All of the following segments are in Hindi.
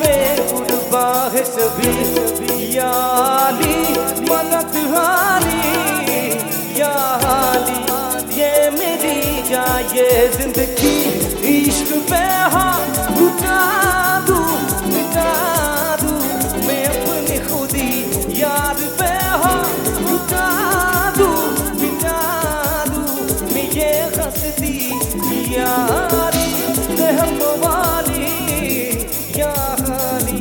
पे कुर्बा है सभी या अली मदद हाली या अली ये मेरी जाए जिंदगी इश्क पे हाँ लुटा दूं मैं अपनी खुदी यार पे हाँ लुटा दूं मैं ये हंसती यारी रहम वाली यारी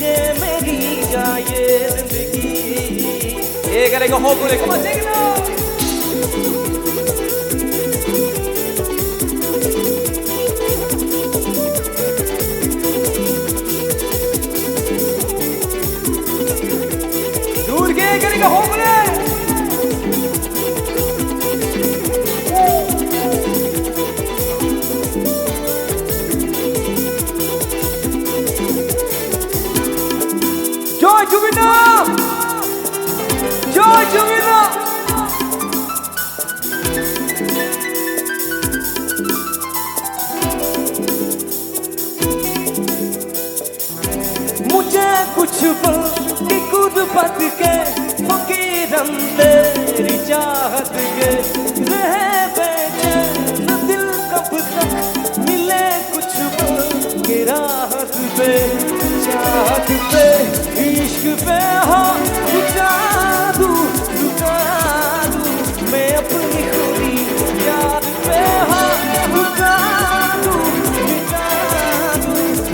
ये मेरी जाए जिंदगी ये करेगा हो बोले कमा चेक लो करेगा हो बोले जय जुबिना जय जुबिना मुझे कुछ पल की गुर्बत के फकीरम तेरी चाहत के रहे बेचैन दिल कब तक मिले कुछ पल की राहत पे चाहत पे इश्क पे हाँ लुटा दूं मैं अपनी खुदी यार पे हाँ लुटा दूं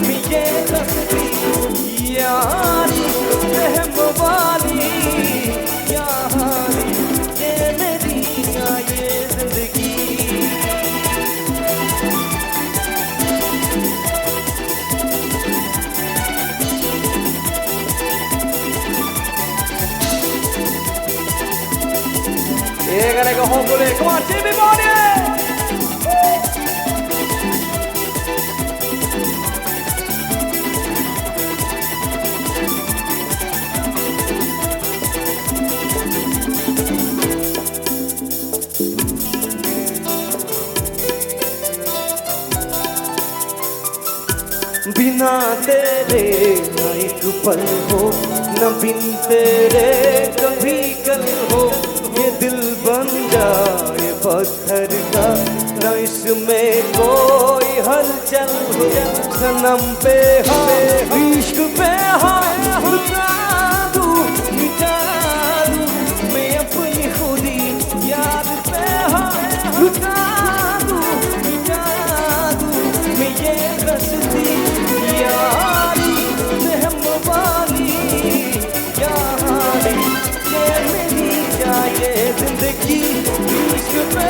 मैं ये तस्वीर यारी रहम वाली यारी ये मेरी ये जिंदगी ये करेगा हो बोले come on everybody बिना तेरे न एक पल हो न बिन तेरे कभी कल हो ये दिल बन जाए पत्थर का न इसमें कोई हलचल हो सनम पे हाँ इश्क पे हाँ लुटा दूं मैं अपनी खुदी याद पे हाँ लुटा दूं मैं ये हंसती यारी रहम वाली यारी ये मेरी जाए जिंदगी इश्क पे